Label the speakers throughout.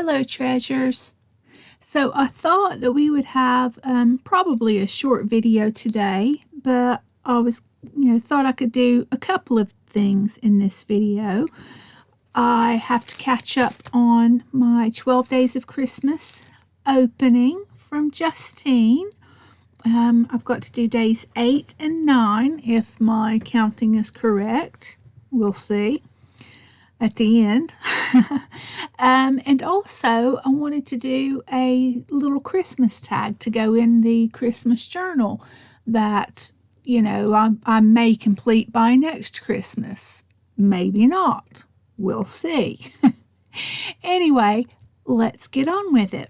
Speaker 1: Hello, treasures. So I thought that we would have probably a short video today, but I was, thought I could do a couple of things in this video. I have to catch up on my 12 Days of Christmas opening from Justine. I've got to do days 8 and 9 if my counting is correct. We'll see at the end. And also I wanted to do a little Christmas tag to go in the Christmas journal that, I may complete by next Christmas. Maybe not. We'll see. Anyway, let's get on with it.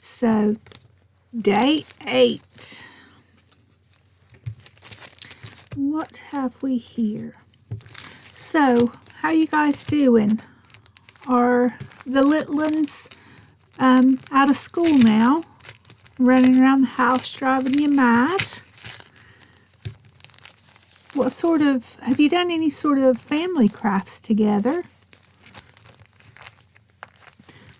Speaker 1: So, day 8. What have we here? So, how you guys doing? Are the little ones out of school now? Running around the house driving you mad? Have you done any sort of family crafts together?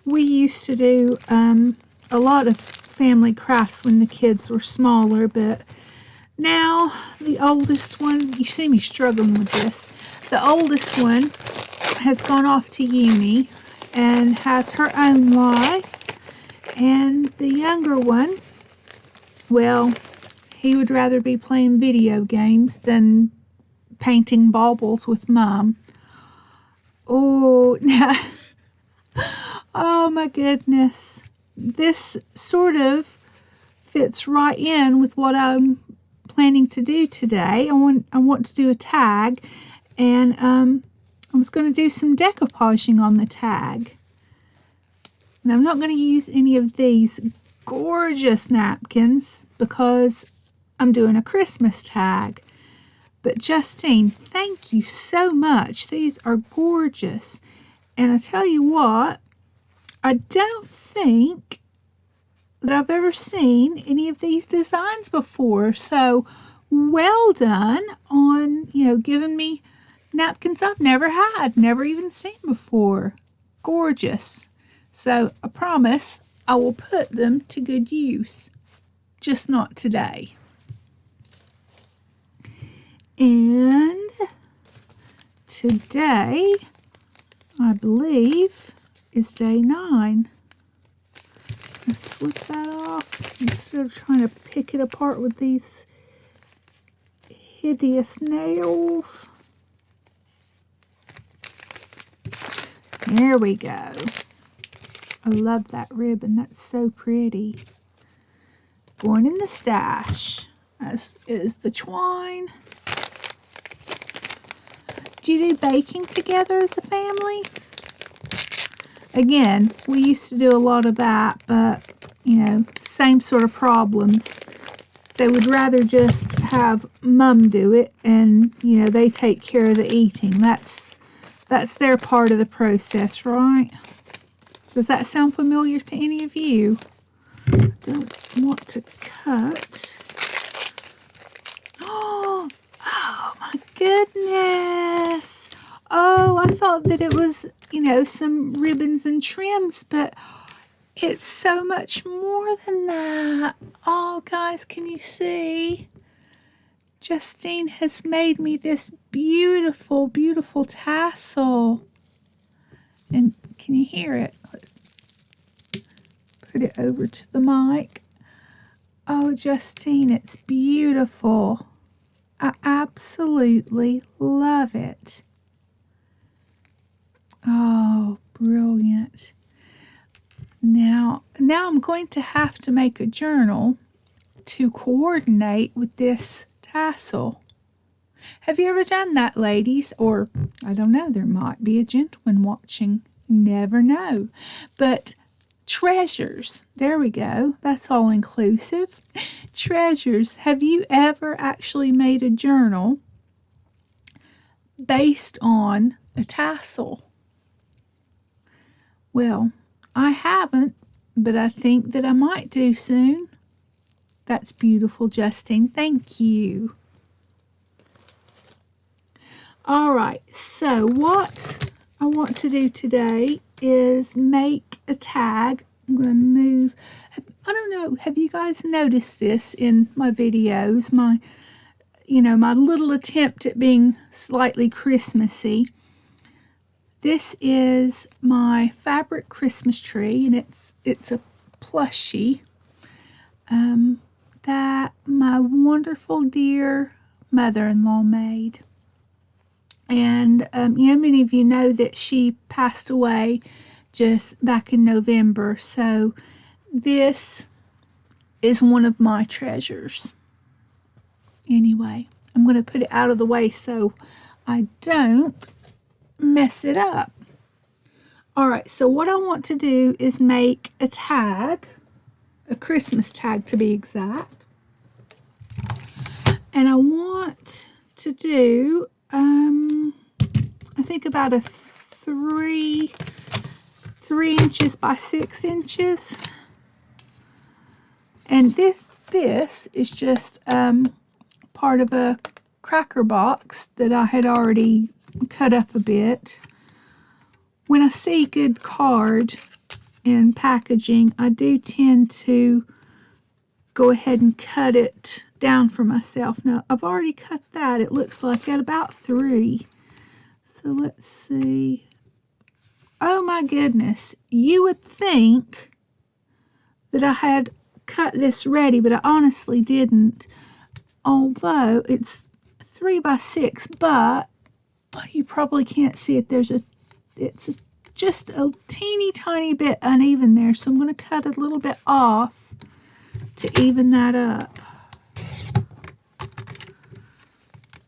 Speaker 1: We used to do a lot of family crafts when the kids were smaller, but now the oldest one, you see me struggling with this, the oldest one has gone off to uni and has her own life, and the younger one, well, he would rather be playing video games than painting baubles with Mom. Oh, now, oh my goodness. This sort of fits right in with what I'm planning to do today. I want to do a tag, and I was going to do some decoupaging on the tag. And I'm not going to use any of these gorgeous napkins because I'm doing a Christmas tag. But Justine, thank you so much. These are gorgeous. And I tell you what, I don't think that I've ever seen any of these designs before. So well done on, giving me napkins I've never had, never even seen before. Gorgeous. So I promise I will put them to good use. Just not today. And today, I believe, is day 9. Let's slip that off instead of trying to pick it apart with these hideous nails. There we go. I love that ribbon. That's so pretty. Going in the stash, as is the twine. Do you do baking together as a family? Again, we used to do a lot of that, but, same sort of problems. They would rather just have Mom do it, and, they take care of the eating. That's their part of the process, right? Does that sound familiar to any of you? I don't want to cut. Oh my goodness. Oh, I thought that it was, some ribbons and trims, but it's so much more than that. Oh, guys, can you see? Justine has made me this beautiful, beautiful tassel. And can you hear it? Let's put it over to the mic. Oh, Justine, it's beautiful. I absolutely love it. Oh, brilliant. Now I'm going to have to make a journal to coordinate with this tassel. Have you ever done that, ladies? Or, I don't know, there might be a gentleman watching. Never know. But treasures, there we go. That's all inclusive. Treasures, have you ever actually made a journal based on a tassel? Well, I haven't, but I think that I might do soon. That's beautiful, Justine. Thank you. All right, so what I want to do today is make a tag. I'm going to move. I don't know, have you guys noticed this in my videos? My little attempt at being slightly Christmassy. This is my fabric Christmas tree, and it's a plushie that my wonderful dear mother-in-law made. And many of you know that she passed away just back in November, so this is one of my treasures. Anyway, I'm going to put it out of the way so I don't mess it up. Alright, so what I want to do is make a tag, a Christmas tag to be exact. And I want to do, I think about a 3 inches by 6 inches. And this is just part of a cracker box that I had already cut up a bit. When I see good card in packaging, I do tend to go ahead and cut it down for myself. Now, I've already cut that, it looks like, at about 3. So let's see. Oh my goodness, you would think that I had cut this ready, but I honestly didn't. Although it's 3 by 6, but you probably can't see it. It's just a teeny tiny bit uneven there, so I'm going to cut a little bit off to even that up.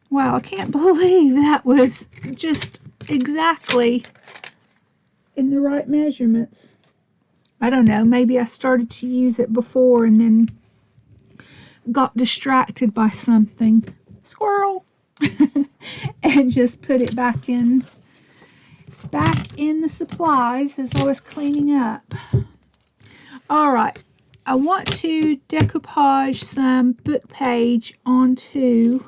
Speaker 1: Wow, I can't believe that was just exactly in the right measurements. I don't know, maybe I started to use it before and then got distracted by something. Squirrel! And just put it back in the supplies as I was cleaning up. Alright, I want to decoupage some book page onto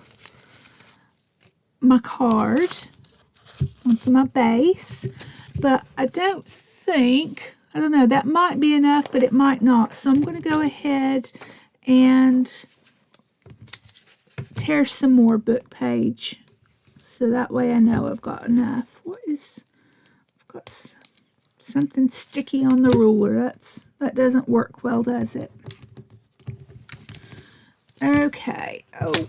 Speaker 1: my card, onto my base, but I don't know, that might be enough, but it might not. So I'm going to go ahead and tear some more book page, so that way I know I've got enough. I've got something sticky on the ruler. That doesn't work well, does it? Okay. Oh,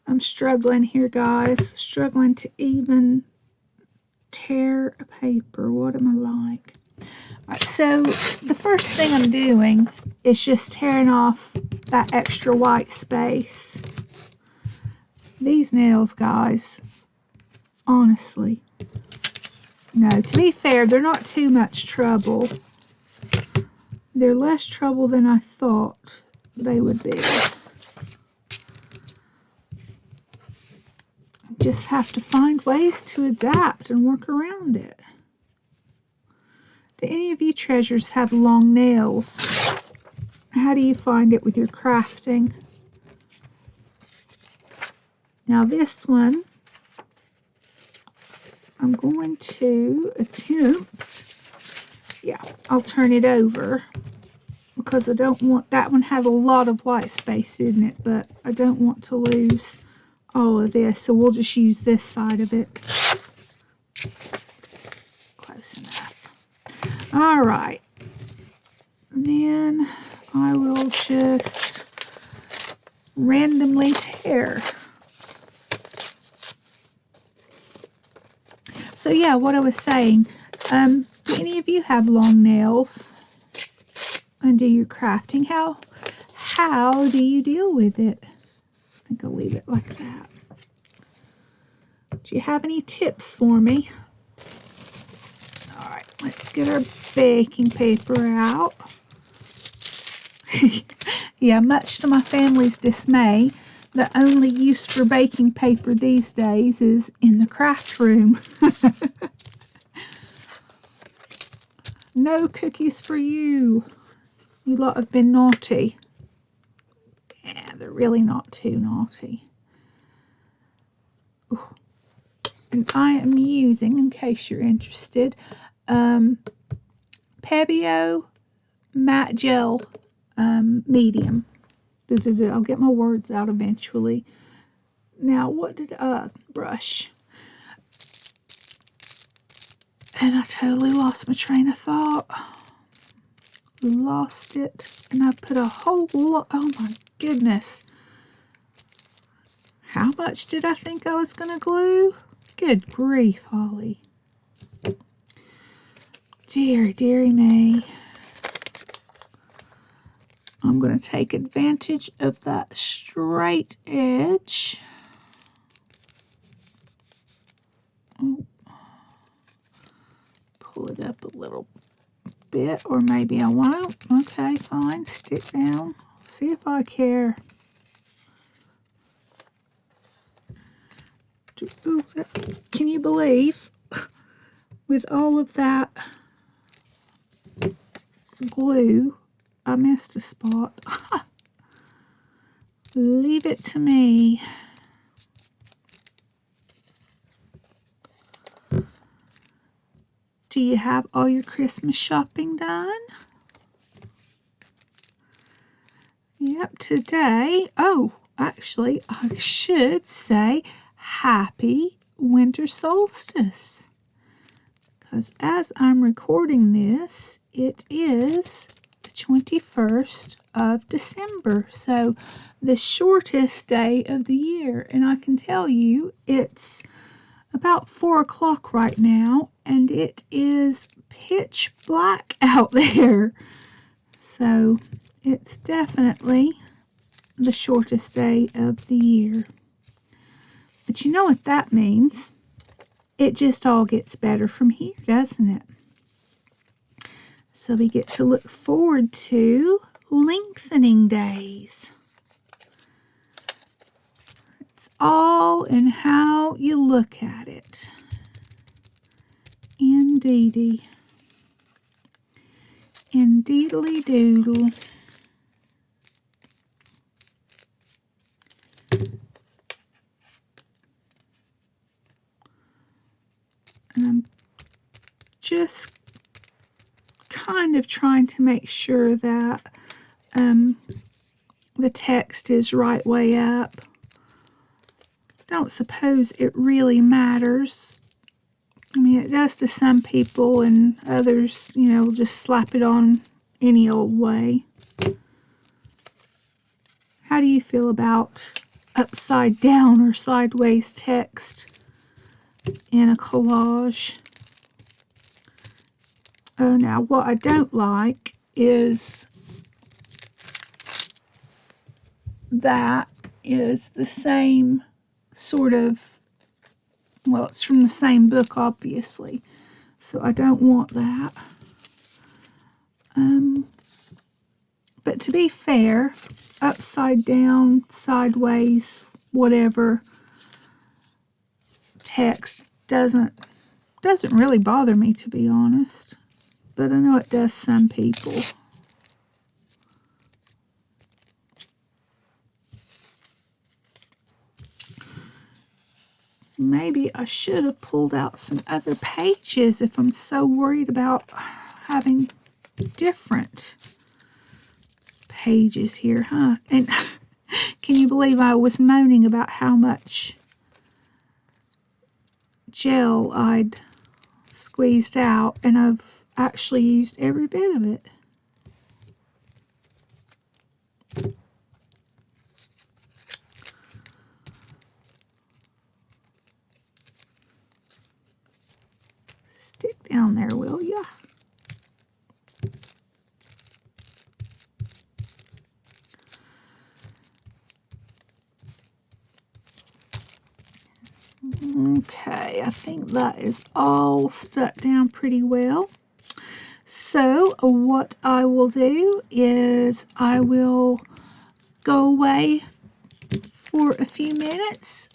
Speaker 1: I'm struggling here, guys. Struggling to even tear a paper. What am I like? Alright, so the first thing I'm doing is just tearing off that extra white space. These nails, guys, honestly, no, to be fair, they're not too much trouble. They're less trouble than I thought they would be. Just have to find ways to adapt and work around it. Do any of you treasures have long nails? How do you find it with your crafting? Now this one, I'm going to attempt, I'll turn it over because I don't want, that one had a lot of white space, didn't it? But I don't want to lose all of this, so we'll just use this side of it. Close enough. All right. Then I will just randomly tear. So yeah, what I was saying, do any of you have long nails and do your crafting? How do you deal with it? I think I'll leave it like that. Do you have any tips for me? All right, let's get our baking paper out. Yeah, much to my family's dismay, the only use for baking paper these days is in the craft room. No cookies for you. You lot have been naughty. Yeah, they're really not too naughty. Ooh. And I am using, in case you're interested, Pebeo Matte Gel Medium. I'll get my words out eventually. Now, what did brush? And I totally lost my train of thought. Lost it. And I put a whole lot. Oh my goodness. How much did I think I was going to glue? Good grief, Holly. Deary me. I'm going to take advantage of that straight edge. Oh. Pull it up a little bit, or maybe I won't. Okay, fine. Stick down. See if I care. Ooh, can you believe with all of that glue, I missed a spot. Leave it to me. Do you have all your Christmas shopping done? Yep, today. Oh, actually, I should say happy winter solstice. Because as I'm recording this, it is the 21st of December. So the shortest day of the year. And I can tell you it's about 4 o'clock right now, and it is pitch black out there. So it's definitely the shortest day of the year. But you know what that means? It just all gets better from here, doesn't it? So we get to look forward to lengthening days. It's all in how you look at it. Indeedy. Indeedly doodle. And I'm just kind of trying to make sure that the text is right way up. Don't suppose it really matters. I mean, it does to some people, and others, you know, will just slap it on any old way. How do you feel about upside down or sideways text in a collage? Oh, now what I don't like is that is the same sort of, well, it's from the same book, obviously, so I don't want that. But to be fair, upside down, sideways, whatever text doesn't really bother me, to be honest. But I know it does some people. Maybe I should have pulled out some other pages if I'm so worried about having different pages here, huh? And can you believe I was moaning about how much gel I'd squeezed out, and I've actually used every bit of it. Stick down there, will ya? Okay, I think that is all stuck down pretty well. So what I will do is I will go away for a few minutes.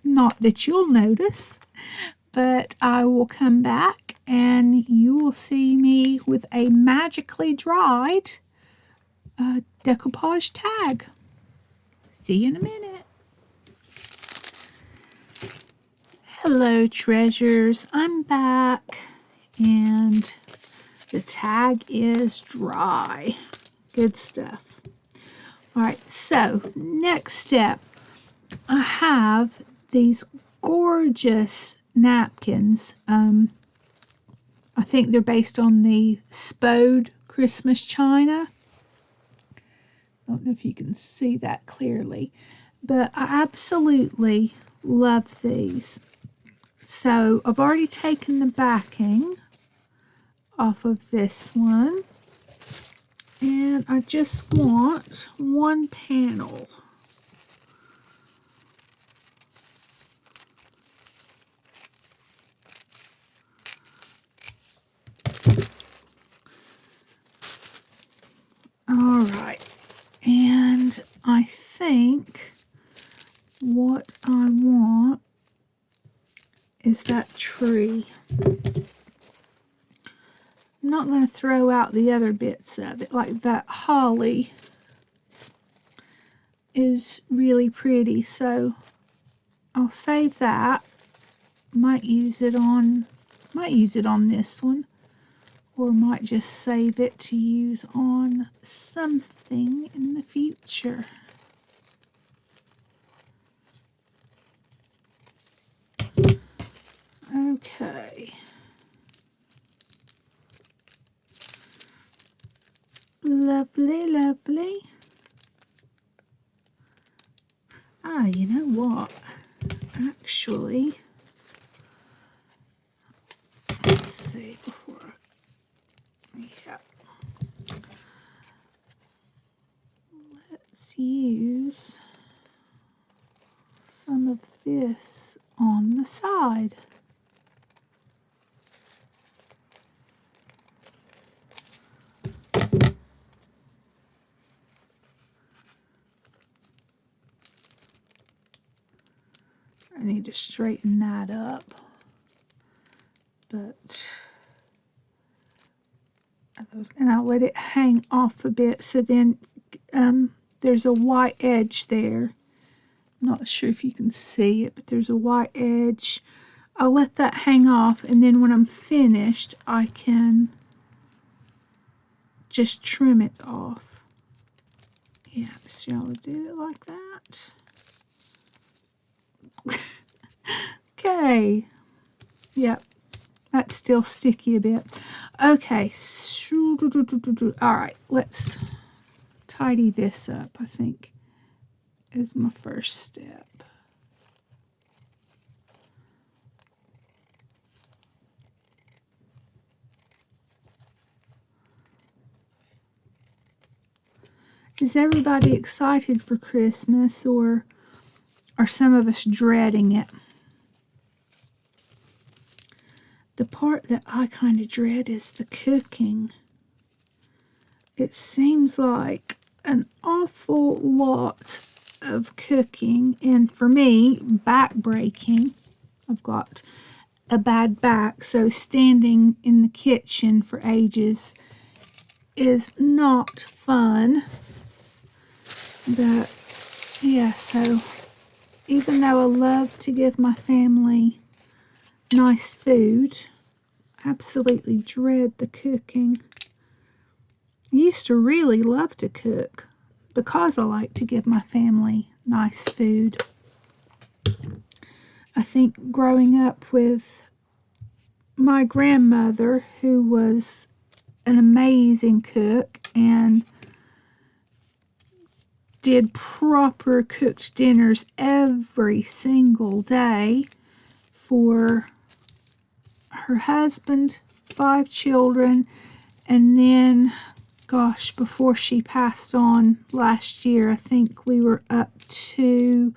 Speaker 1: Not that you'll notice, but I will come back and you will see me with a magically dried decoupage tag. See you in a minute. Hello, treasures. I'm back, and the tag is dry. Good stuff. All right, so next step, I have these gorgeous napkins. I think they're based on the Spode Christmas china. I don't know if you can see that clearly, but I absolutely love these. So I've already taken the backing off of this one, and I just want one panel. All right, and I think what I want is that tree. I'm not going to throw out the other bits of it, like that holly is really pretty, so I'll save that. Might use it on this one, or might just save it to use on something in the future. Okay. Lovely, lovely. Ah, you know what? Actually, let's see before. Yeah. Let's use some of this on the side. I need to straighten that up, but and I'll let it hang off a bit, so then there's a white edge there. Not sure if you can see it, but there's a white edge. I'll let that hang off, and then when I'm finished, I can just trim it off. Yeah, so I'll do it like that. Okay. Yep. That's still sticky a bit. Okay. All right. Let's tidy this up, I think, is my first step. Is everybody excited for Christmas, or are some of us dreading it? The part that I kind of dread is the cooking. It seems like an awful lot of cooking, and for me, back breaking. I've got a bad back, so standing in the kitchen for ages is not fun. But yeah, so even though I love to give my family nice food, I absolutely dread the cooking. I used to really love to cook because I like to give my family nice food. I think growing up with my grandmother, who was an amazing cook and did proper cooked dinners every single day for her husband, 5 children, and then, gosh, before she passed on last year, I think we were up to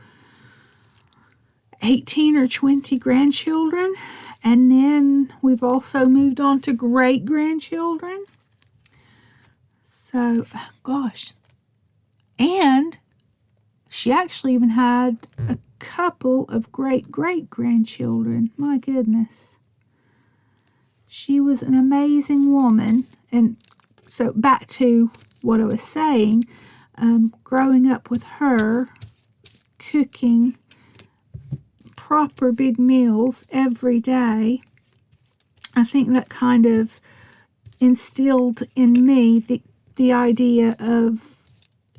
Speaker 1: 18 or 20 grandchildren, and then we've also moved on to great-grandchildren. So, gosh, and she actually even had a couple of great-great-grandchildren. My goodness. She was an amazing woman. And so back to what I was saying, growing up with her, cooking proper big meals every day, I think that kind of instilled in me the idea of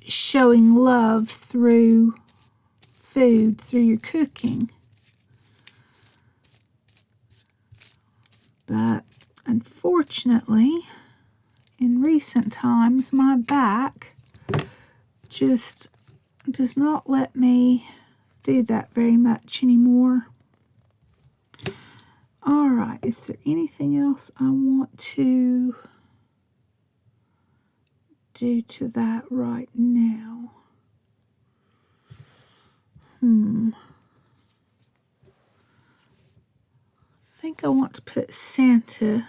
Speaker 1: showing love through food, through your cooking. But unfortunately, in recent times, my back just does not let me do that very much anymore. All right, is there anything else I want to do to that right now? I think I want to put Santa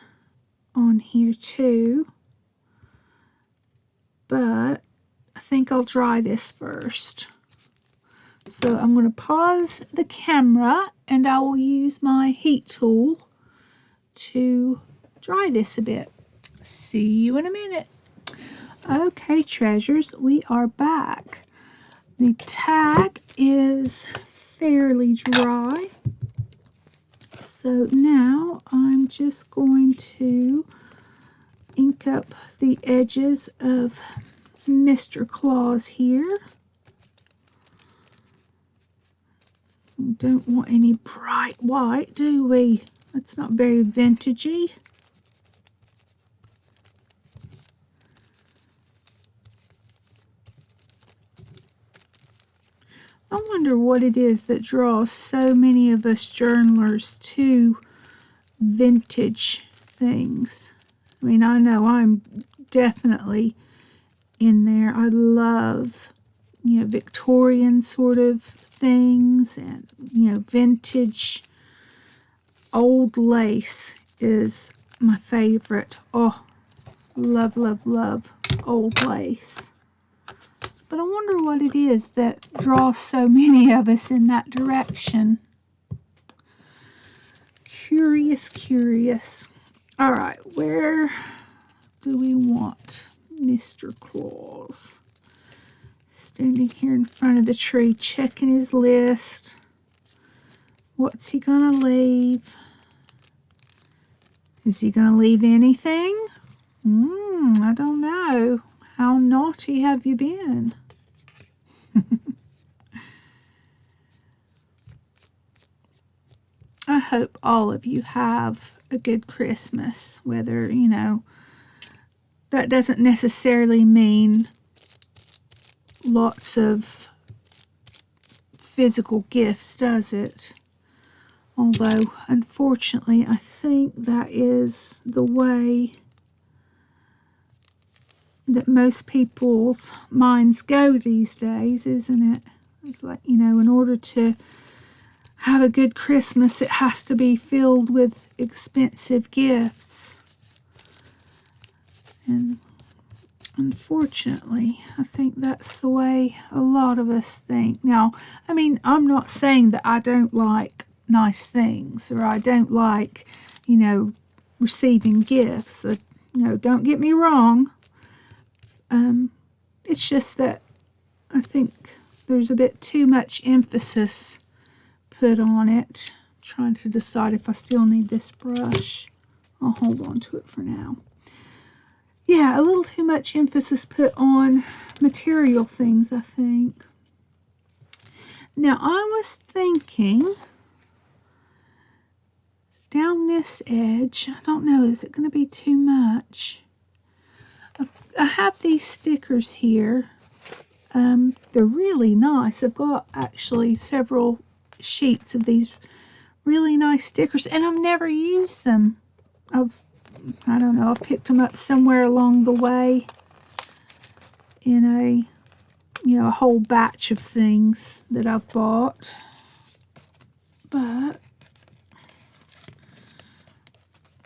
Speaker 1: on here too, but I think I'll dry this first. So I'm going to pause the camera and I will use my heat tool to dry this a bit. See you in a minute. Okay, treasures, we are back. The tag is fairly dry. So now I'm just going to ink up the edges of Mr. Claus here. We don't want any bright white, do we? That's not very vintagey. I wonder what it is that draws so many of us journalers to vintage things. I mean, I know I'm definitely in there. I love, Victorian sort of things, and, vintage old lace is my favorite. Oh, love, love, love old lace. But I wonder what it is that draws so many of us in that direction. Curious, curious. All right, where do we want Mr. Claus? Standing here in front of the tree, checking his list. What's he gonna leave? Is he gonna leave anything? I don't know. How naughty have you been? I hope all of you have a good Christmas, whether, that doesn't necessarily mean lots of physical gifts, does it? Although, unfortunately, I think that is the way that most people's minds go these days, isn't it? It's like, in order to have a good Christmas, it has to be filled with expensive gifts. And unfortunately, I think that's the way a lot of us think. Now, I mean, I'm not saying that I don't like nice things, or I don't like, receiving gifts. Don't get me wrong. It's just that I think there's a bit too much emphasis put on it. I'm trying to decide if I still need this brush. I'll hold on to it for now. Yeah, a little too much emphasis put on material things, I think. Now, I was thinking down this edge, I don't know, is it going to be too much? I have these stickers here. They're really nice. I've got actually several sheets of these really nice stickers, and I've never used them. I don't know, I've picked them up somewhere along the way in a whole batch of things that I've bought. But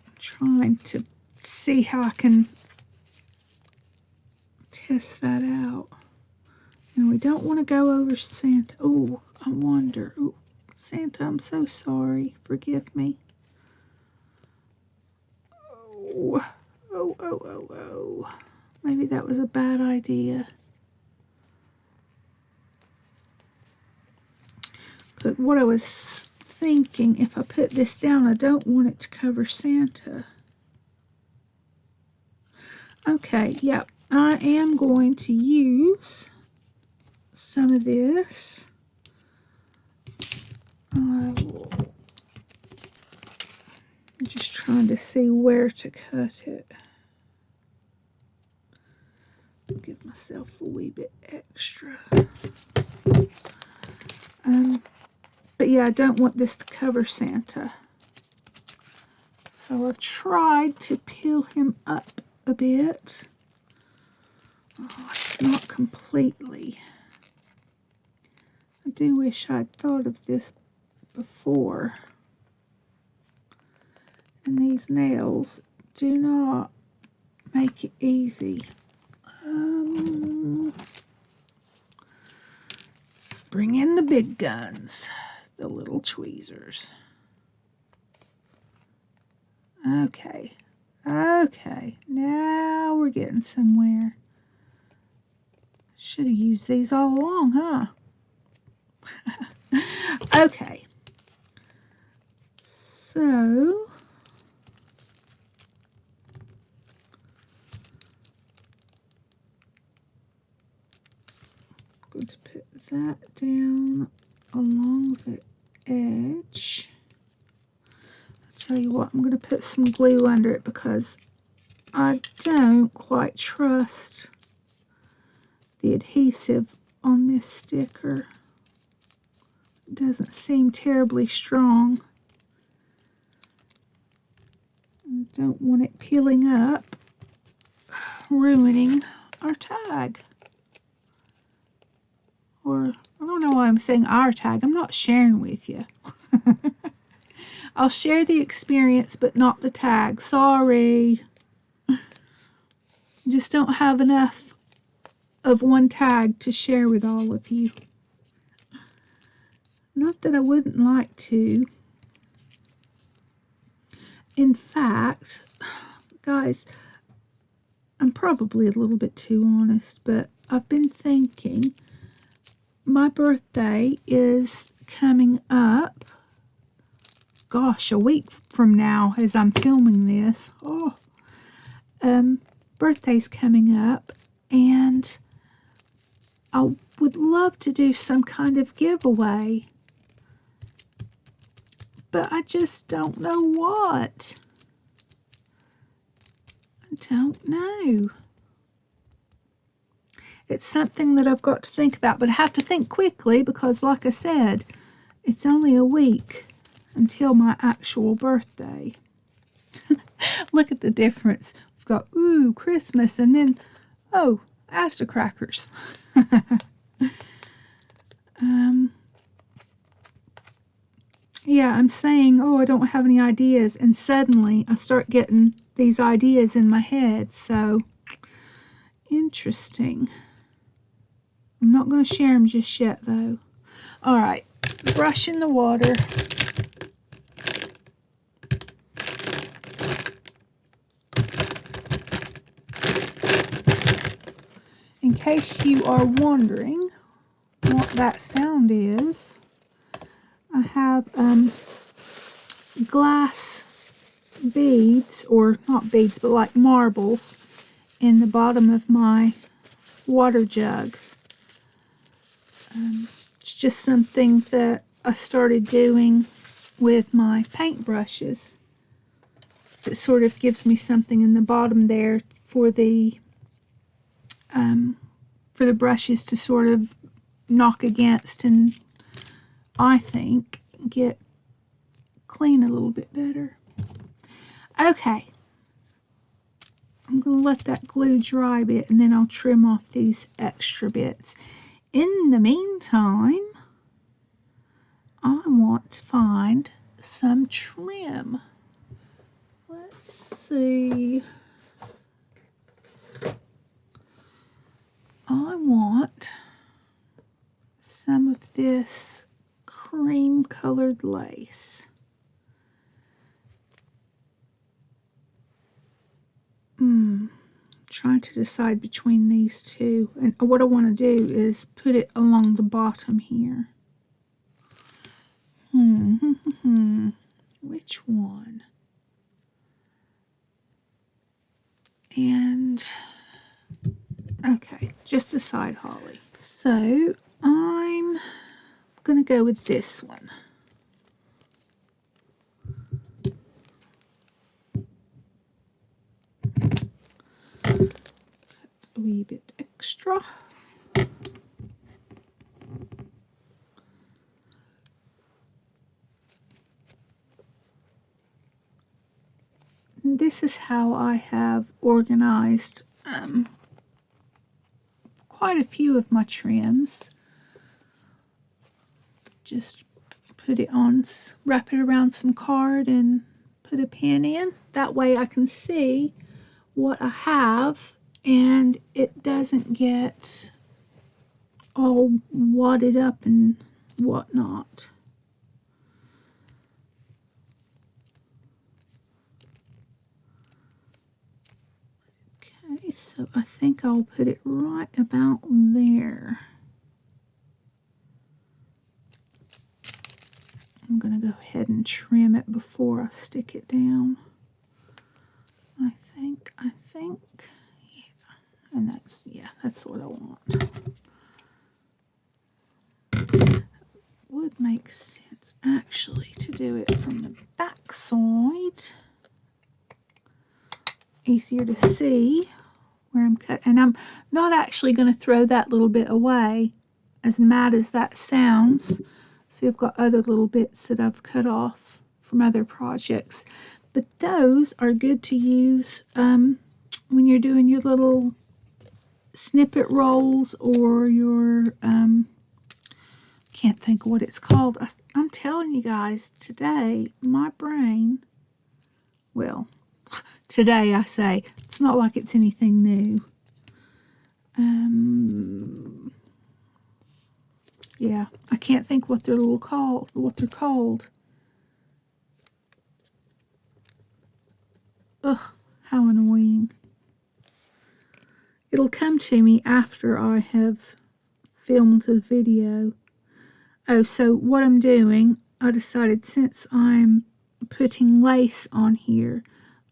Speaker 1: I'm trying to see how I can test that out. Now, we don't want to go over Santa. Oh, I wonder. Oh, Santa, I'm so sorry. Forgive me. Oh. Maybe that was a bad idea. But what I was thinking if I put this down, I don't want it to cover Santa. Okay, yep, I am going to use some of this. I'm just trying to see where to cut it. Give myself a wee bit extra. But yeah, I don't want this to cover Santa. So I've tried to peel him up a bit. Oh, it's not completely. I do wish I'd thought of this before. And these nails do not make it easy. Let's bring in the big guns, the little tweezers. Okay, now we're getting somewhere. Should have used these all along, huh? Okay, so I'm going to put that down along the edge. I'll tell you what, I'm going to put some glue under it because I don't quite trust the adhesive on this sticker. It doesn't seem terribly strong. I don't want it peeling up, ruining our tag. Or, I don't know why I'm saying our tag. I'm not sharing with you. I'll share the experience, but not the tag. Sorry. Just don't have enough of one tag to share with all of you. Not that I wouldn't like to. In fact, guys, I'm probably a little bit too honest, but I've been thinking my birthday is coming up. Gosh, a week from now as I'm filming this. Birthday's coming up, and I would love to do some kind of giveaway, but I just don't know what. I don't know. It's something that I've got to think about, but I have to think quickly because, like I said, it's only a week until my actual birthday. Look at the difference. We've got, ooh, Christmas, and then, oh, Asda crackers. Yeah, I'm saying, oh, I don't have any ideas, and suddenly I start getting these ideas in my head, so interesting. I'm not going to share them just yet, though. All right, brush in the water. In case you are wondering what that sound is, I have glass beads, or not beads, but like marbles, in the bottom of my water jug. It's just something that I started doing with my paintbrushes. It sort of gives me something in the bottom there for the brushes to sort of knock against, and I think get clean a little bit better. Okay, I'm going to let that glue dry a bit, and then I'll trim off these extra bits. In the meantime, I want to find some trim. Let's see. I want some of this cream colored lace. Trying to decide between these two, and what I want to do is put it along the bottom here. Which one? And, okay, just a side holly. So I'm going to go with this one. A wee bit extra. And this is how I have organized quite a few of my trims. Just put it on, wrap it around some card and put a pin in. That way I can see what I have and it doesn't get all wadded up and whatnot. Okay, so I think I'll put it right about there. I'm going to go ahead and trim it before I stick it down. I think, yeah, and that's what I want. Would make sense actually to do it from the back side. Easier to see where I'm cut, and I'm not actually going to throw that little bit away, as mad as that sounds. See, I've got other little bits that I've cut off from other projects, but those are good to use when you're doing your little snippet rolls or your can't think of what it's called. I'm telling you guys, today my brain, well, today I say, it's not like it's anything new. Yeah, I can't think what they're called. Ugh, how annoying. It'll come to me after I have filmed the video. Oh, so what I'm doing, I decided since I'm putting lace on here,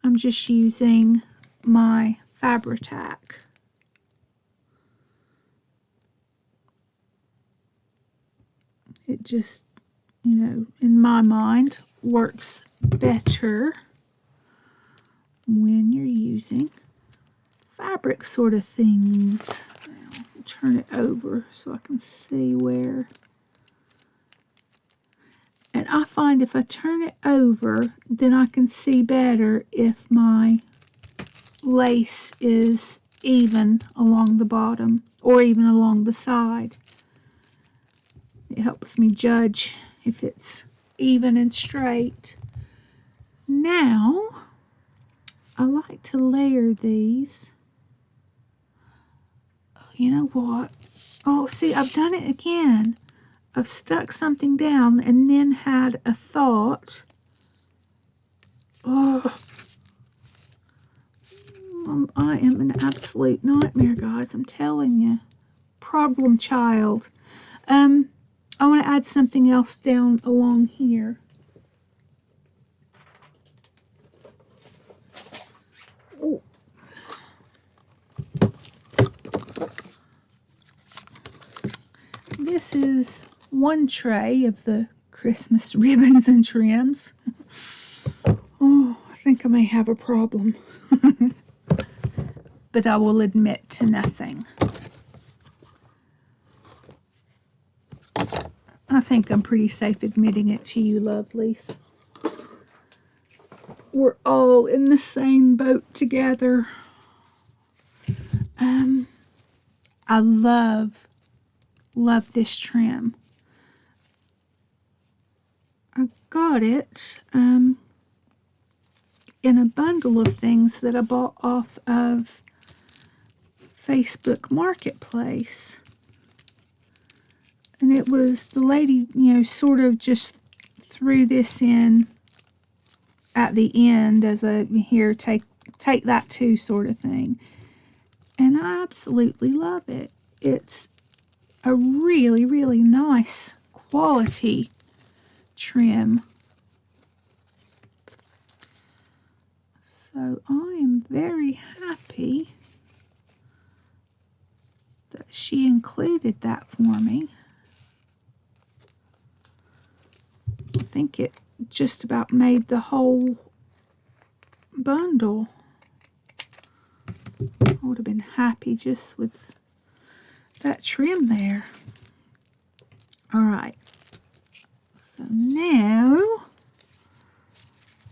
Speaker 1: I'm just using my Fabri-Tac. It just, you know, in my mind, works better when you're using fabric sort of things. Now, I'll turn it over so I can see where. And I find if I turn it over, then I can see better if my lace is even along the bottom or even along the side. It helps me judge if it's even and straight. Now, I like to layer these. Oh, you know what? Oh, see, I've done it again. I've stuck something down and then had a thought. Oh, I am an absolute nightmare, guys. I'm telling you. Problem child. I want to add something else down along here. Oh. This is one tray of the Christmas ribbons and trims. Oh, I think I may have a problem. But I will admit to nothing. I think I'm pretty safe admitting it to you, lovelies. We're all in the same boat together. I love this trim. I got it in a bundle of things that I bought off of Facebook Marketplace. And it was the lady, you know, sort of just threw this in at the end as a, here, take that too sort of thing. And I absolutely love it. It's a really, really nice quality trim. So I am very happy that she included that for me. I think it just about made the whole bundle. I would have been happy just with that trim there. All right. So now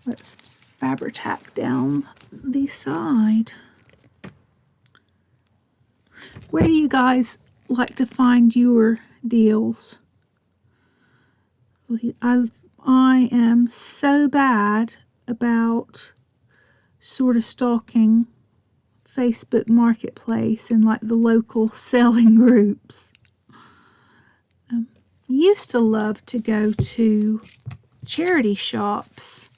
Speaker 1: let's fabric tack down the side. Where do you guys like to find your deals? I am so bad about sort of stalking Facebook Marketplace and like the local selling groups. Used to love to go to charity shops,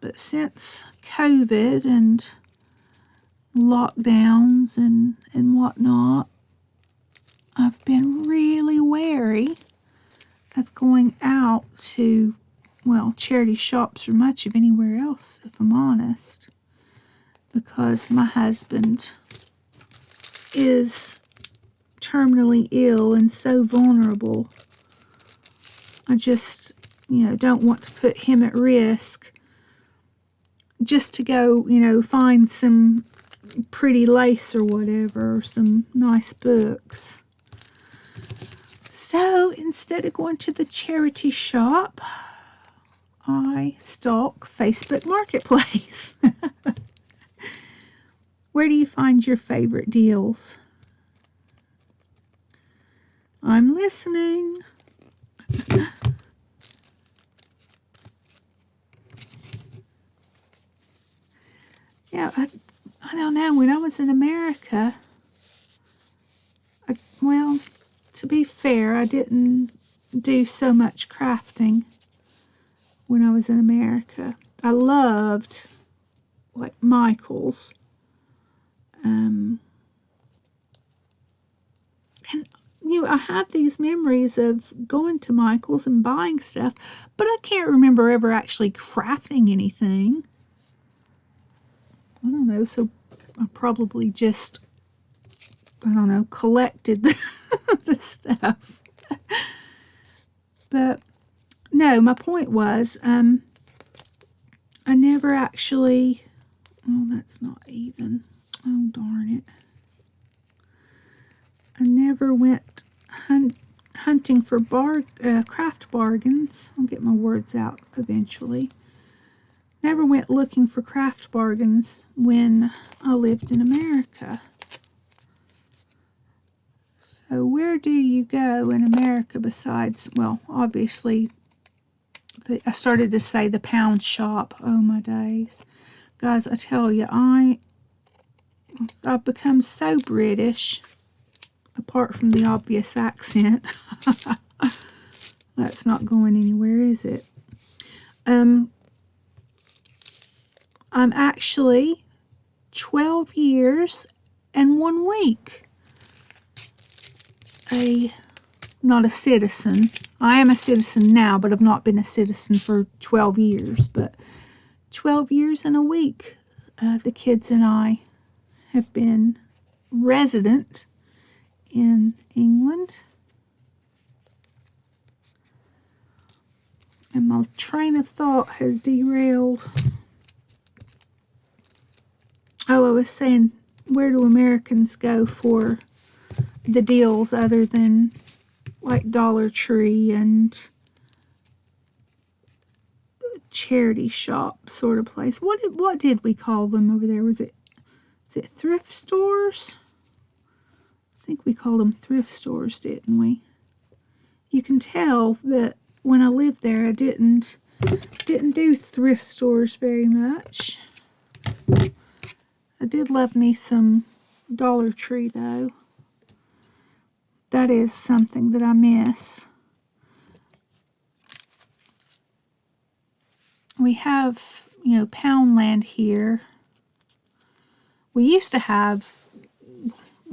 Speaker 1: but since COVID and lockdowns and whatnot, I've been really wary of going out to, well, charity shops or much of anywhere else, if I'm honest, because my husband is terminally ill and so vulnerable. I just, don't want to put him at risk just to go, find some pretty lace or whatever, or some nice books. So instead of going to the charity shop, I stalk Facebook Marketplace. Where do you find your favorite deals? I'm listening. Yeah, I don't know. When I was in America, well, to be fair, I didn't do so much crafting when I was in America. I loved, like, Michael's. And, I have these memories of going to Michael's and buying stuff, but I can't remember ever actually crafting anything. I don't know, so I probably just, collected the stuff. But, no, my point was, I never actually, oh, that's not even, oh, darn it. I never went hunting for craft bargains. I'll get my words out eventually. Never went looking for craft bargains when I lived in America. So where do you go in America besides, well, obviously, I started to say the pound shop. Oh, my days. Guys, I tell you, I've become so British, apart from the obvious accent. That's not going anywhere, is it? I'm actually 12 years and 1 week not a citizen. I am a citizen now, but I've not been a citizen for 12 years. But 12 years and a week, the kids and I have been resident in England. And my train of thought has derailed. Oh, I was saying, where do Americans go for the deals other than like Dollar Tree and charity shop sort of place? What did we call them over there? Is it thrift stores? I think we called them thrift stores, didn't we? You can tell that when I lived there, I didn't do thrift stores very much. I did love me some Dollar Tree, though. That is something that I miss. We have, Poundland here. We used to have,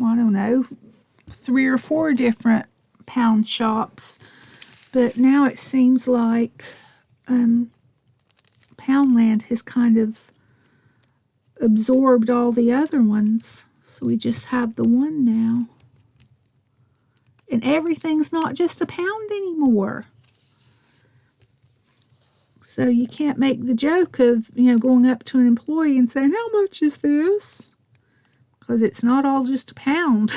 Speaker 1: I don't know, 3 or 4 different pound shops. But now it seems like Poundland has kind of absorbed all the other ones. So we just have the one now. And everything's not just a pound anymore. So you can't make the joke of, going up to an employee and saying, how much is this? Because it's not all just a pound.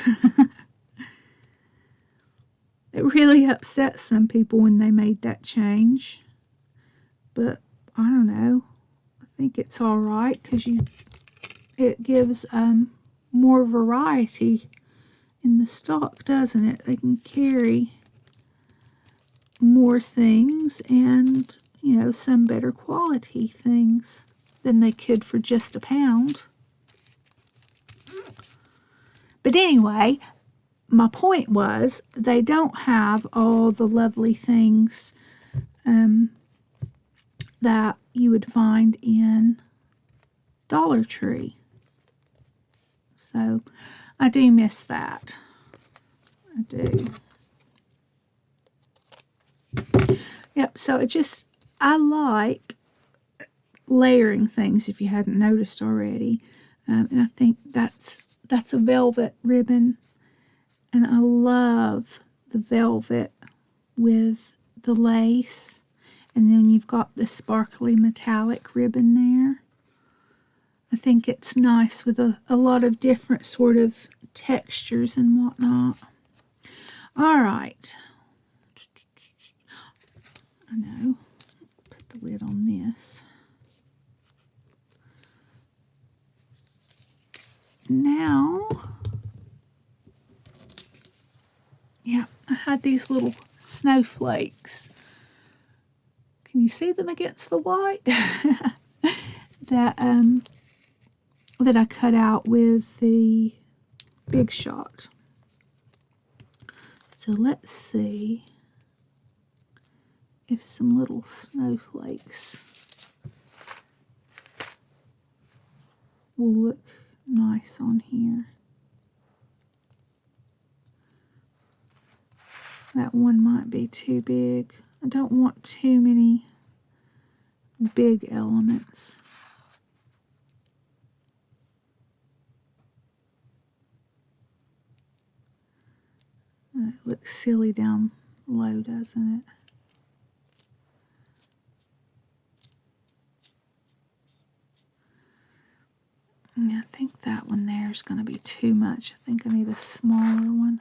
Speaker 1: It really upset some people when they made that change. But I don't know. I think it's all right because it gives more variety in the stock, doesn't it? They can carry more things and, some better quality things than they could for just a pound. But anyway, my point was they don't have all the lovely things that you would find in Dollar Tree. So I do miss that. I do. Yep, so I like layering things, if you hadn't noticed already. And I think that's a velvet ribbon. And I love the velvet with the lace. And then you've got the sparkly metallic ribbon there. I think it's nice with a lot of different sort of textures and whatnot. All right. I know. Put the lid on this. Now, yeah, I had these little snowflakes. Can you see them against the white? that I cut out with the Big Shot. So let's see if some little snowflakes will look nice on here. That one might be too big. I don't want too many big elements. It looks silly down low, doesn't it? Yeah, I think that one there is going to be too much. I think I need a smaller one.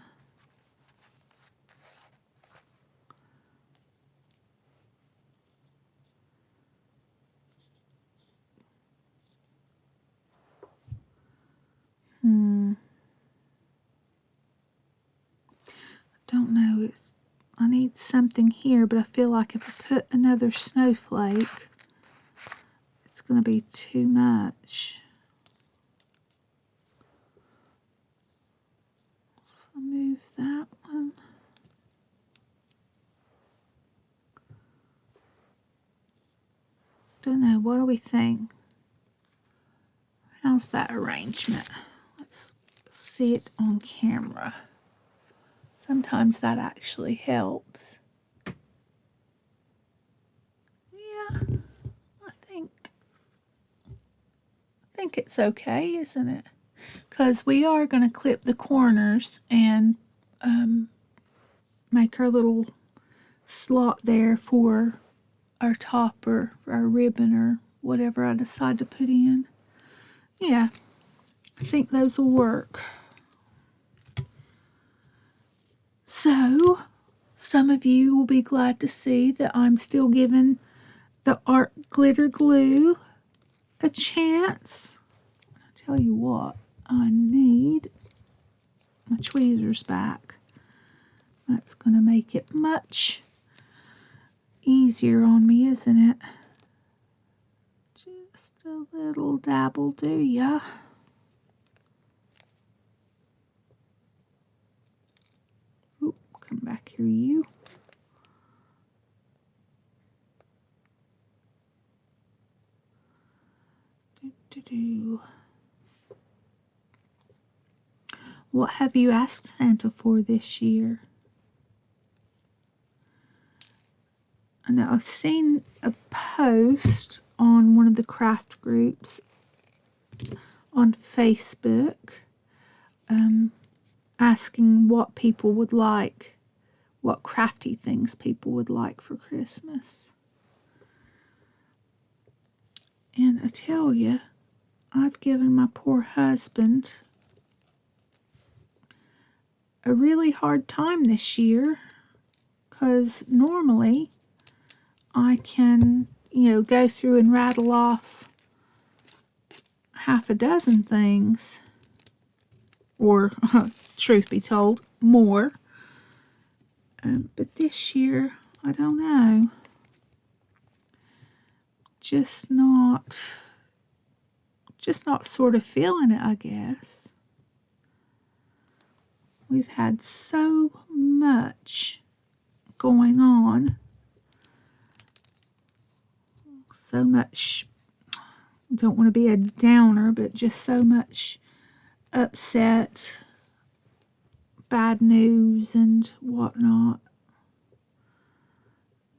Speaker 1: Don't know. I need something here, but I feel like if I put another snowflake, it's going to be too much. If I move that one. Don't know. What do we think? How's that arrangement? Let's see it on camera. Sometimes that actually helps. Yeah, I think it's okay, isn't it? Because we are going to clip the corners and make our little slot there for our top or our ribbon or whatever I decide to put in. Yeah, I think those will work. So, some of you will be glad to see that I'm still giving the art glitter glue a chance. I'll tell you what, I need my tweezers back. That's going to make it much easier on me, isn't it? Just a little dabble, do ya? Oop, come back here, you. What have you asked Santa for this year? I know I've seen a post on one of the craft groups on Facebook, asking what people would like, what crafty things people would like for Christmas. And I tell you, I've given my poor husband a really hard time this year, because normally I can, go through and rattle off half a dozen things, or truth be told, more. But this year, I don't know. Just not sort of feeling it, I guess. We've had so much going on. So much, don't want to be a downer, but just so much upset, bad news and whatnot,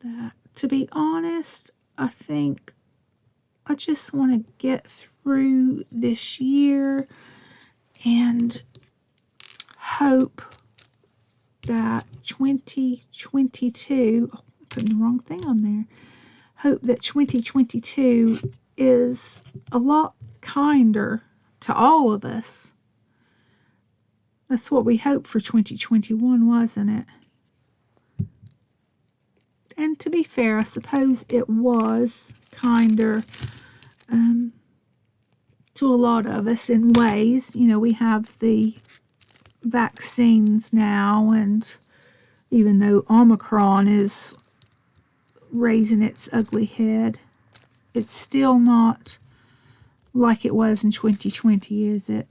Speaker 1: that, to be honest, I think I just want to get through this year and hope that 2022, putting the wrong thing on there, hope that 2022 is a lot kinder to all of us. That's what we hoped for 2021, wasn't it? And to be fair, I suppose it was kinder to a lot of us in ways. We have the vaccines now, and even though Omicron is raising its ugly head, it's still not like it was in 2020, is it?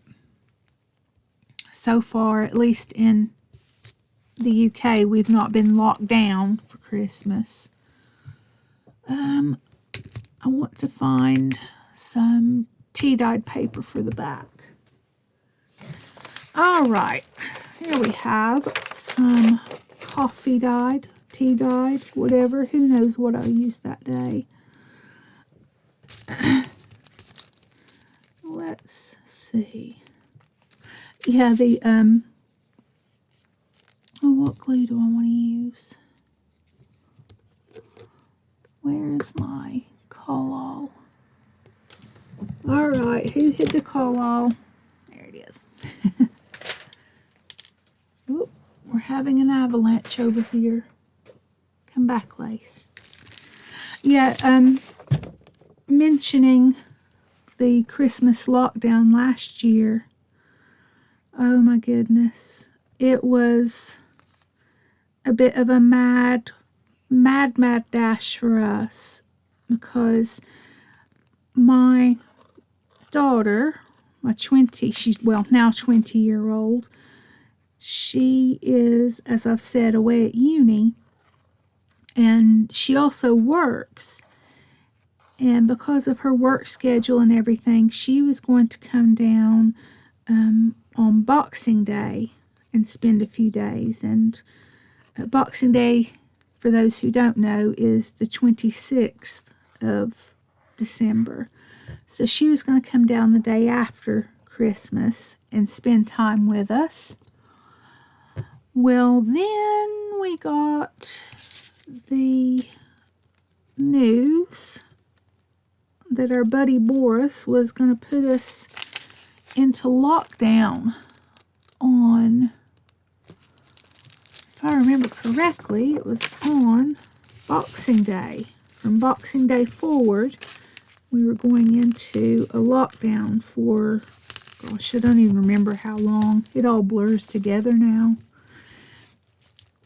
Speaker 1: So far, at least in the UK, we've not been locked down for Christmas. I want to find some tea-dyed paper for the back. All right, here we have some coffee-dyed, tea-dyed, whatever. Who knows what I'll use that day. Let's see. Yeah, the, what glue do I want to use? Where is my call-all? All right, who hid the call-all? There it is. Oop, we're having an avalanche over here. Come back, Lace. Yeah, mentioning the Christmas lockdown last year. Oh my goodness. It was a bit of a mad dash for us, because my daughter, now 20-year-old, she is, as I've said, away at uni, and she also works. And because of her work schedule and everything, she was going to come down on Boxing Day and spend a few days. And Boxing Day, for those who don't know, is the 26th of December. So she was going to come down the day after Christmas and spend time with us. Well, then we got the news that our buddy Boris was going to put us into lockdown on, if I remember correctly, it was on Boxing Day. From Boxing Day forward, we were going into a lockdown for, gosh, I don't even remember how long. It all blurs together now.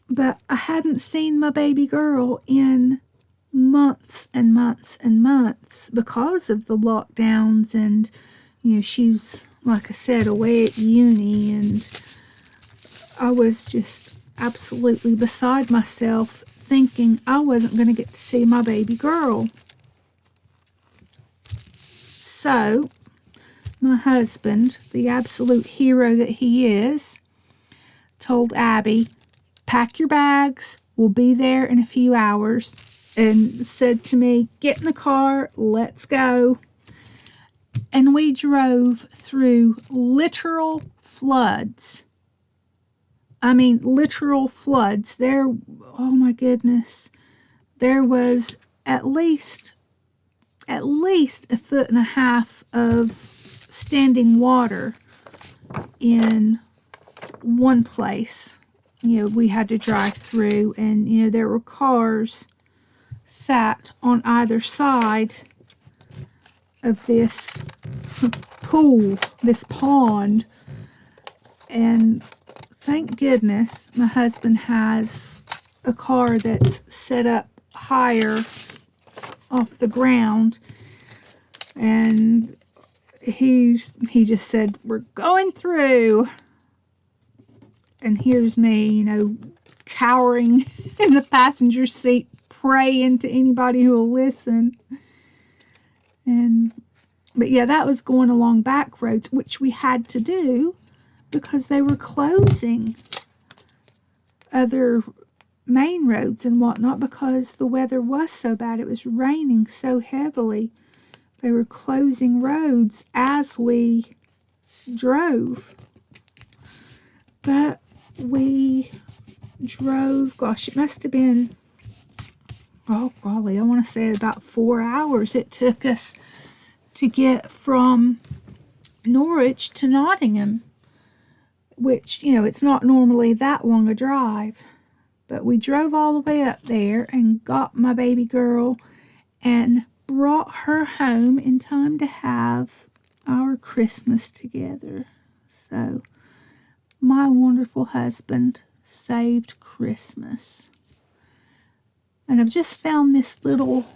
Speaker 1: But I hadn't seen my baby girl in months and months and months because of the lockdowns, and she's, like I said, away at uni, and I was just absolutely beside myself thinking I wasn't going to get to see my baby girl. So my husband, the absolute hero that he is, told Abby, pack your bags, we'll be there in a few hours. and said to me, "Get in the car, let's go." And we drove through literal floods. I mean, literal floods. There, oh my goodness, there was at least 1.5 feet of standing water in one place. We had to drive through, and there were cars sat on either side of this pool, this pond, and thank goodness my husband has a car that's set up higher off the ground, and he just said, "We're going through." And here's me, cowering in the passenger seat, praying to anybody who will listen. But yeah, that was going along back roads, which we had to do because they were closing other main roads and whatnot because the weather was so bad. It was raining so heavily. They were closing roads as we drove. But we drove, gosh, it must have been, probably, I want to say about 4 hours it took us to get from Norwich to Nottingham, which, it's not normally that long a drive. But we drove all the way up there and got my baby girl and brought her home in time to have our Christmas together. So my wonderful husband saved Christmas. And I've just found this little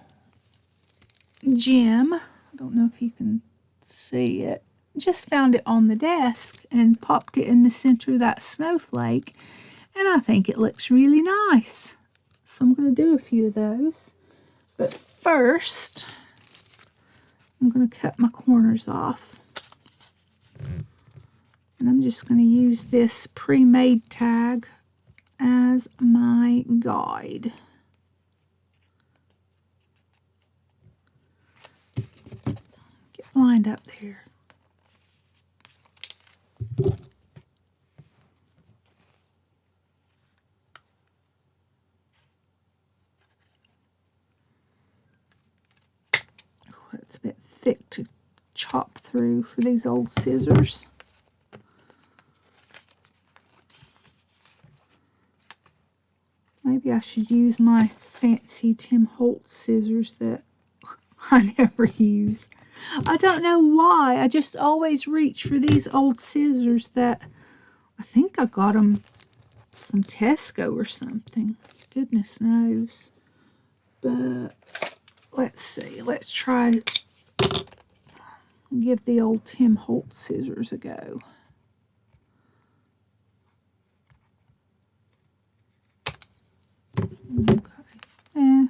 Speaker 1: gem. I don't know if you can see it. Just found it on the desk and popped it in the center of that snowflake. And I think it looks really nice. So I'm going to do a few of those. But first, I'm going to cut my corners off. And I'm just going to use this pre-made tag as my guide. Get lined up there. It's a bit thick to chop through for these old scissors. Maybe I should use my fancy Tim Holtz scissors that I never use. I don't know why. I just always reach for these old scissors that I think I got them from Tesco or something. Goodness knows. But let's see. Let's try give the old Tim Holtz scissors a go. Okay.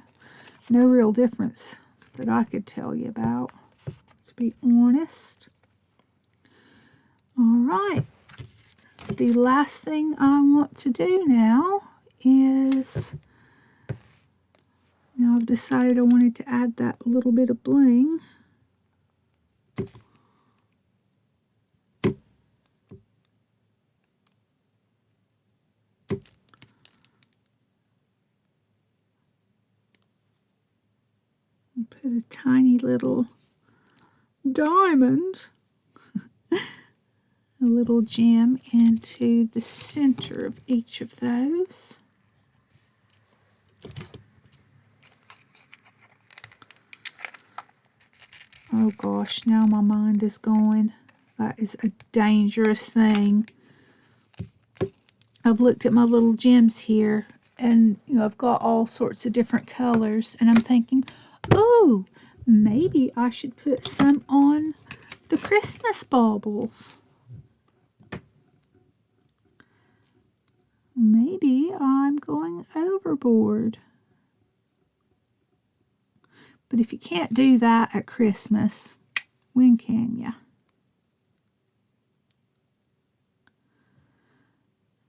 Speaker 1: No real difference that I could tell you about, to be honest. All right. The last thing I want to do now is, I've decided I wanted to add that little bit of bling. Put a tiny little diamond, a little gem into the center of each of those. Oh gosh, now my mind is going. That is a dangerous thing. I've looked at my little gems here, and I've got all sorts of different colors, and I'm thinking, oh, maybe I should put some on the Christmas baubles. Maybe I'm going overboard. But if you can't do that at Christmas, when can you? I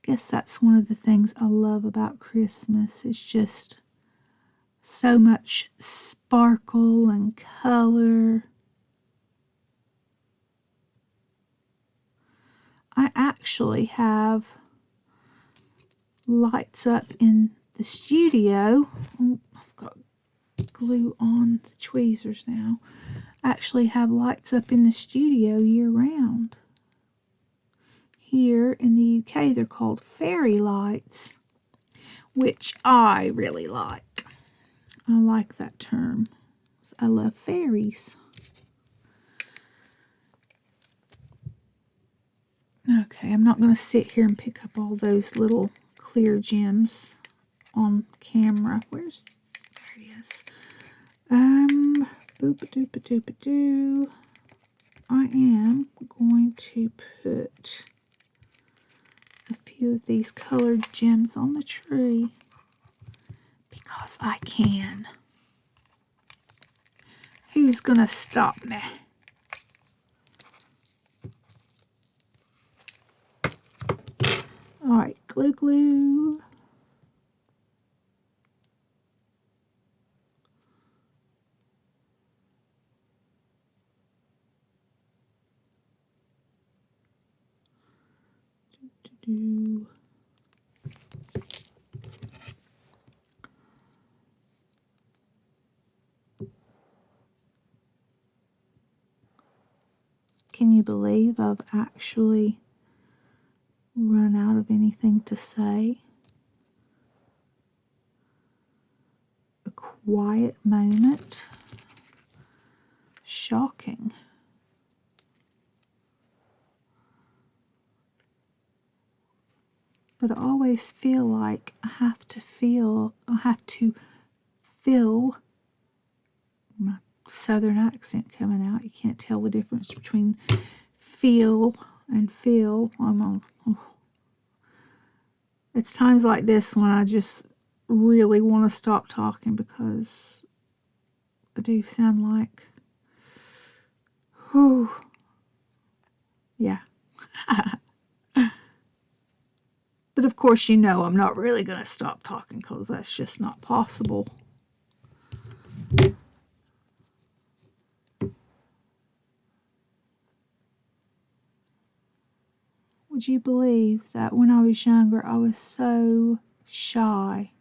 Speaker 1: guess that's one of the things I love about Christmas. It's just So much sparkle and color. I actually have lights up in the studio. Oh, I've got glue on the tweezers now. I actually have lights up in the studio year round. Here in the UK, they're called fairy lights, which I really like. I like that term. I love fairies. Okay, I'm not going to sit here and pick up all those little clear gems on camera. There it is. Boop-a-doop-a-doop-a-doo. I am going to put a few of these colored gems on the tree because I can. Who's going to stop me? All right, glue. Can you believe I've actually run out of anything to say? A quiet moment. Shocking. But I always feel like I have to fill my southern accent coming out. You can't tell the difference between feel and feel. It's times like this when I just really want to stop talking because I do sound like, whew, yeah. But of course, you know I'm not really going to stop talking because that's just not possible. Would you believe that when I was younger, I was so shy?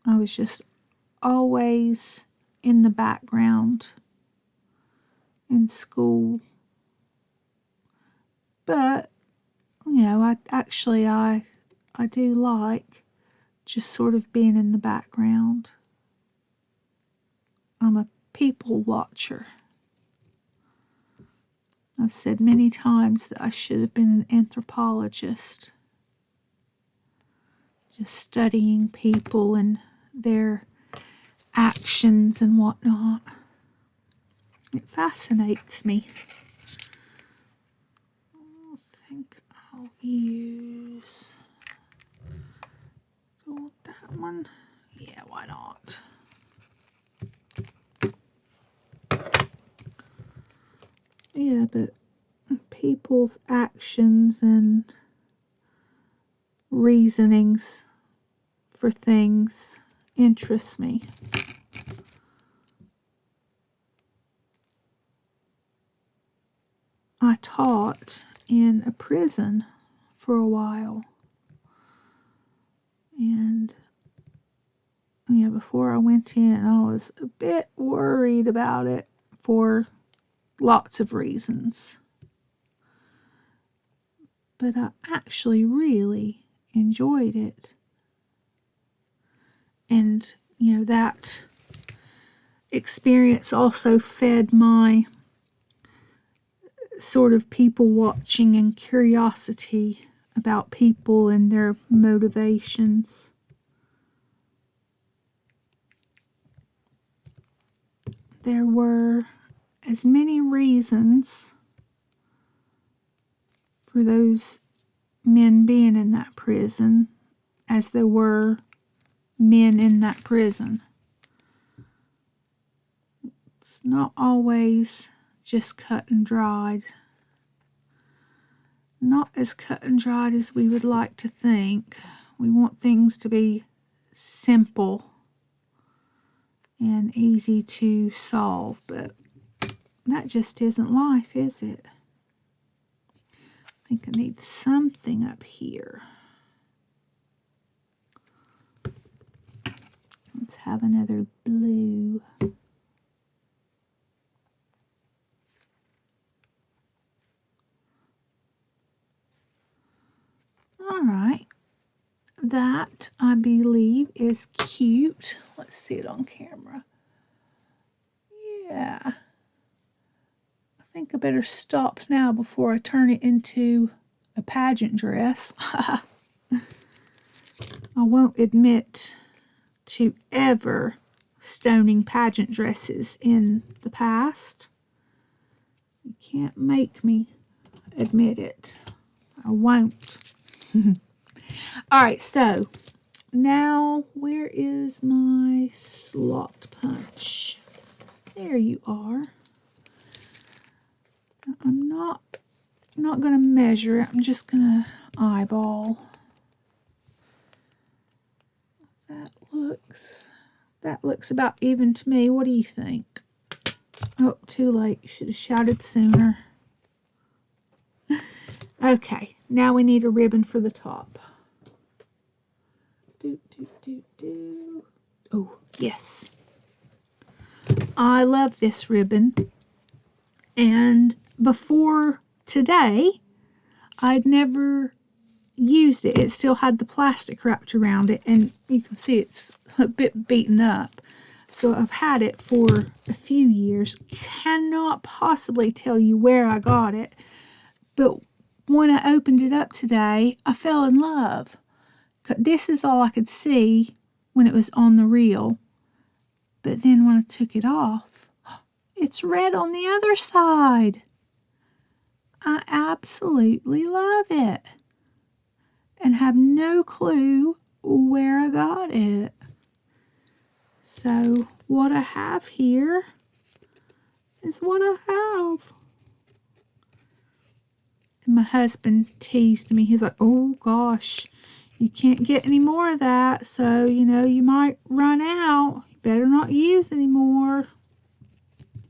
Speaker 1: I was just always in the background in school. But, you know, I do like just sort of being in the background. I'm a people watcher. I've said many times that I should have been an anthropologist, just studying people and their actions and whatnot. It fascinates me. I think I'll use that one. Yeah, why not? Yeah, but people's actions and reasonings for things interest me. I taught in a prison for a while. And yeah, before I went in, I was a bit worried about it for lots of reasons. But I actually really enjoyed it. And, you know, that experience also fed my sort of people watching and curiosity about people and their motivations. There were as many reasons for those men being in that prison as there were men in that prison. It's not always just cut and dried. not as cut and dried as we would like to think. We want things to be simple and easy to solve, but that just isn't life, is it? I think I need something up here. Let's have another blue. All right. That, I believe, is cute. Let's see it on camera. Yeah. I think I better stop now before I turn it into a pageant dress. I won't admit to ever stoning pageant dresses in the past. You can't make me admit it. I won't. Alright, so now where is my slot punch? There you are. I'm not going to measure it. I'm just going to eyeball. That looks about even to me. What do you think? Oh, too late. You should have shouted sooner. Okay, now we need a ribbon for the top. Oh, yes. I love this ribbon. And before today, I'd never used it. It still had the plastic wrapped around it, and you can see it's a bit beaten up. So I've had it for a few years. Cannot possibly tell you where I got it, but when I opened it up today, I fell in love. This is all I could see when it was on the reel, but then when I took it off, it's red on the other side. I absolutely love it and have no clue where I got it. So what I have here is what I have. And my husband teased me. He's like, oh gosh, you can't get any more of that. So, you know, you might run out. You better not use anymore.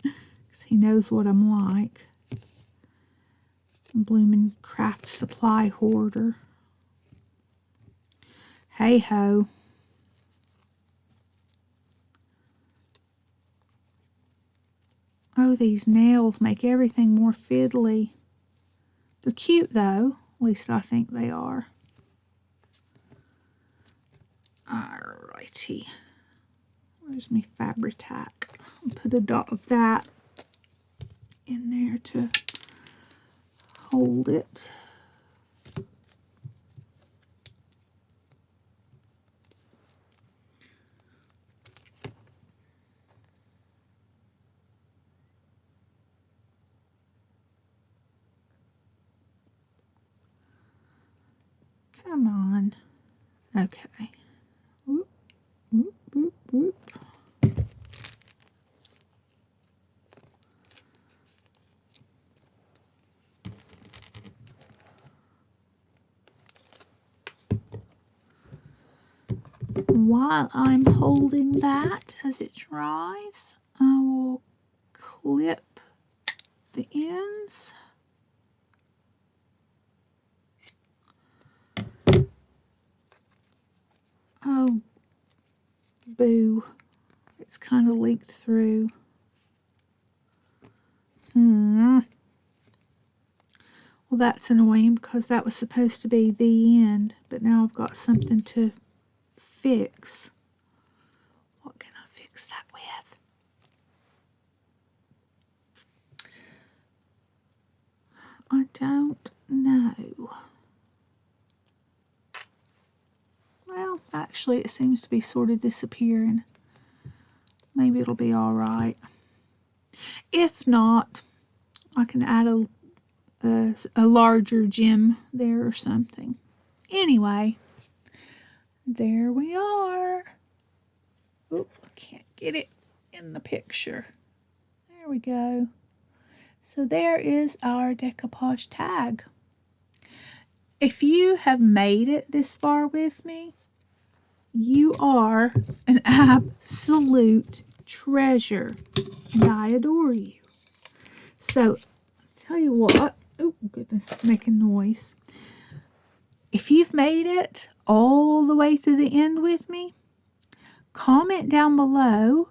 Speaker 1: Because he knows what I'm like. Bloomin' craft supply hoarder. Hey ho. Oh, these nails make everything more fiddly. They're cute though. At least I think they are. Alrighty. Where's my Fabri-Tac? I'll put a dot of that in there to hold it. Come on. Okay. Whoop, whoop, whoop, whoop. While I'm holding that as it dries, I will clip the ends. Oh, boo. It's kind of leaked through. Well, that's annoying because that was supposed to be the end, but now I've got something to fix. What can I fix that with? I don't know. Well, actually it seems to be sort of disappearing. Maybe it'll be all right. If not, I can add a larger gem there or something. Anyway, there we are. Oh, I can't get it in the picture. There we go. So there is our decoupage tag. If you have made it this far with me, you are an absolute treasure, and I adore you. So, tell you what, oh goodness, making noise. If you've made it all the way to the end with me, comment down below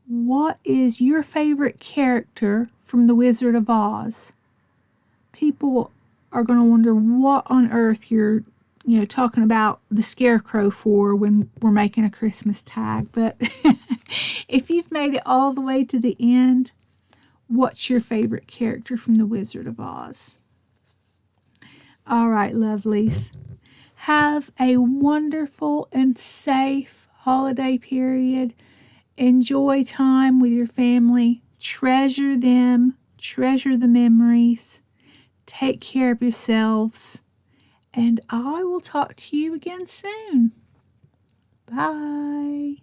Speaker 1: what is your favorite character from The Wizard of Oz. People are going to wonder what on earth you're talking about the Scarecrow for when we're making a Christmas tag. But if you've made it all the way to the end, what's your favorite character from The Wizard of Oz? All right, lovelies. Have a wonderful and safe holiday period. Enjoy time with your family. Treasure them. Treasure the memories. Take care of yourselves. And I will talk to you again soon. Bye.